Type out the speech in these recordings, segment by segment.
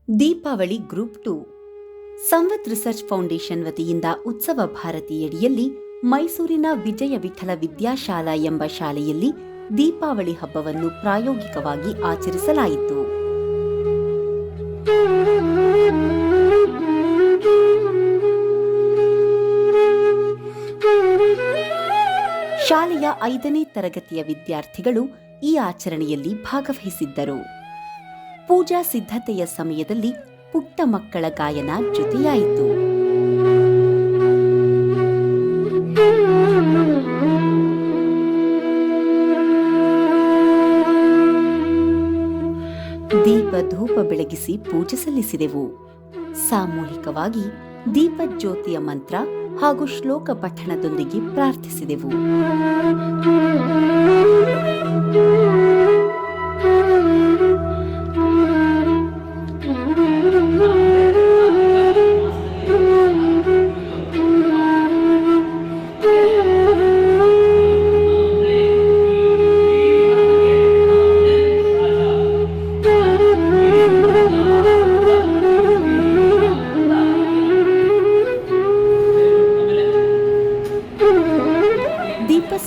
Deepavali group 2 Samvat research foundation ವತಿಯಿಂದ ಉತ್ಸವ ಭಾರತಿಯಡಿಯಲ್ಲಿ ಮೈಸೂರಿನ ವಿಜಯ ವಿಠಲ ವಿದ್ಯಾಶಾಲಾ ಎಂಬ ಶಾಲೆಯಲ್ಲಿ ದೀಪಾವಳಿ ಹಬ್ಬವನ್ನು ಪ್ರಾಯೋಗಿಕವಾಗಿ ಆಚರಿಸಲಾಯಿತು. ಶಾಲೆಯ 5ನೇ ತರಗತಿಯ ವಿದ್ಯಾರ್ಥಿಗಳು ಈ ಆಚರಣೆಯಲ್ಲಿ ಭಾಗವಹಿಸಿದ್ದರು. ಪೂಜಾ ಸಿದ್ಧತೆಯ ಸಮಯದಲ್ಲಿ ಪುಟ್ಟ ಮಕ್ಕಳ ಗಾಯನ ಜೊತೆಯಾಯಿತು. ದೀಪ ಧೂಪ ಬೆಳಗಿಸಿ ಪೂಜೆ ಸಲ್ಲಿಸಿದೆವು. ಸಾಮೂಹಿಕವಾಗಿ ದೀಪಜ್ಯೋತಿಯ ಮಂತ್ರ ಹಾಗೂ ಶ್ಲೋಕ ಪಠಣದೊಂದಿಗೆ ಪ್ರಾರ್ಥಿಸಿದೆವು.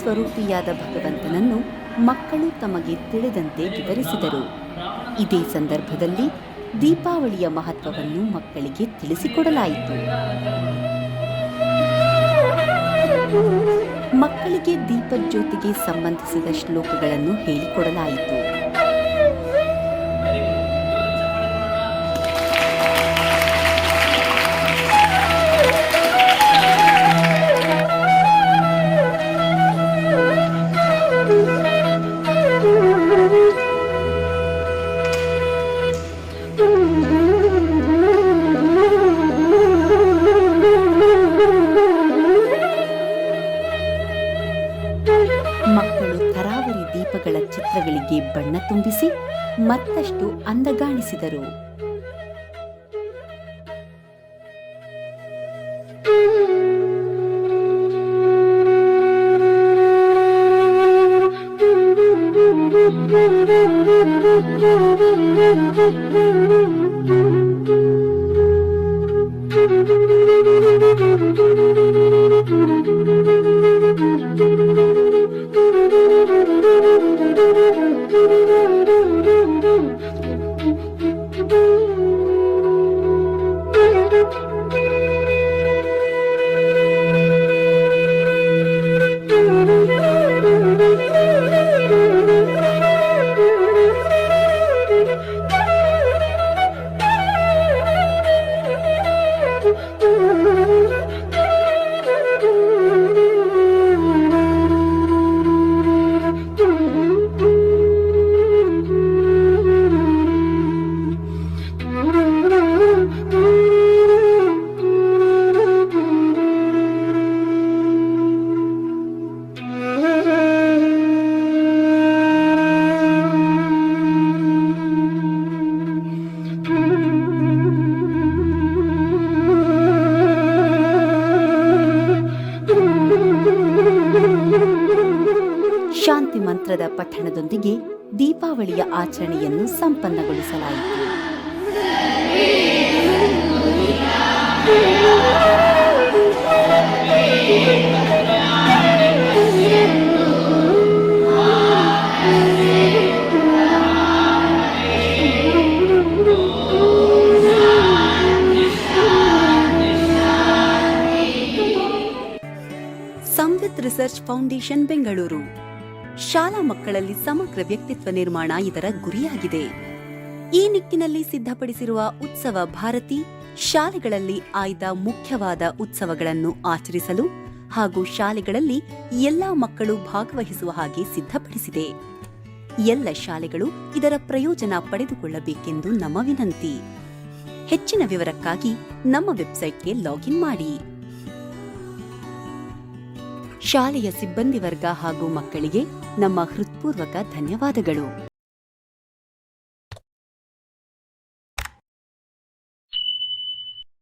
ಸ್ವರೂಪಿಯಾದ ಭಗವಂತನನ್ನು ಮಕ್ಕಳು ತಮಗೆ ತಿಳಿದಂತೆ ವಿವರಿಸಿದರು. ಇದೇ ಸಂದರ್ಭದಲ್ಲಿ ದೀಪಾವಳಿಯ ಮಹತ್ವವನ್ನು ಮಕ್ಕಳಿಗೆ ತಿಳಿಸಿಕೊಡಲಾಯಿತು. ಮಕ್ಕಳಿಗೆ ದೀಪಜ್ಯೋತಿಗೆ ಸಂಬಂಧಿಸಿದ ಶ್ಲೋಕಗಳನ್ನು ಹೇಳಿಕೊಡಲಾಯಿತು. ಮಕ್ಕಳು ತರಾವರಿ ದೀಪಗಳ ಚಿತ್ರಗಳಿಗೆ ಬಣ್ಣ ತುಂಬಿಸಿ ಮತ್ತಷ್ಟು ಅಂದಗಾಣಿಸಿದರು. ಶಾಂತಿ ಮಂತ್ರದ ಪಠಣದೊಂದಿಗೆ ದೀಪಾವಳಿಯ ಆಚರಣೆಯನ್ನು ಸಂಪನ್ನಗೊಳಿಸಲಾಯಿತು. ಸಂವತ್ ರಿಸರ್ಚ್ ಫೌಂಡೇಶನ್ ಬೆಂಗಳೂರು ಶಾಲಾ ಮಕ್ಕಳಲ್ಲಿ ಸಮಗ್ರ ವ್ಯಕ್ತಿತ್ವ ನಿರ್ಮಾಣ ಇದರ ಗುರಿಯಾಗಿದೆ. ಈ ನಿಟ್ಟಿನಲ್ಲಿ ಸಿದ್ಧಪಡಿಸಿರುವ ಉತ್ಸವ ಭಾರತಿ ಶಾಲೆಗಳಲ್ಲಿ ಆಯ್ದ ಮುಖ್ಯವಾದ ಉತ್ಸವಗಳನ್ನು ಆಚರಿಸಲು ಹಾಗೂ ಶಾಲೆಗಳಲ್ಲಿ ಎಲ್ಲಾ ಮಕ್ಕಳು ಭಾಗವಹಿಸುವ ಹಾಗೆ ಸಿದ್ಧಪಡಿಸಿದೆ. ಎಲ್ಲ ಶಾಲೆಗಳು ಇದರ ಪ್ರಯೋಜನ ಪಡೆದುಕೊಳ್ಳಬೇಕೆಂದು ನಮ್ಮ ವಿನಂತಿ. ಹೆಚ್ಚಿನ ವಿವರಕ್ಕಾಗಿ ನಮ್ಮ ವೆಬ್ಸೈಟ್ಗೆ ಲಾಗಿನ್ ಮಾಡಿ. ಶಾಲೆಯ ಸಿಬ್ಬಂದಿ ವರ್ಗ ಹಾಗೂ ಮಕ್ಕಳಿಗೆ ನಮ್ಮ ಹೃತ್ಪೂರ್ವಕ ಧನ್ಯವಾದಗಳು.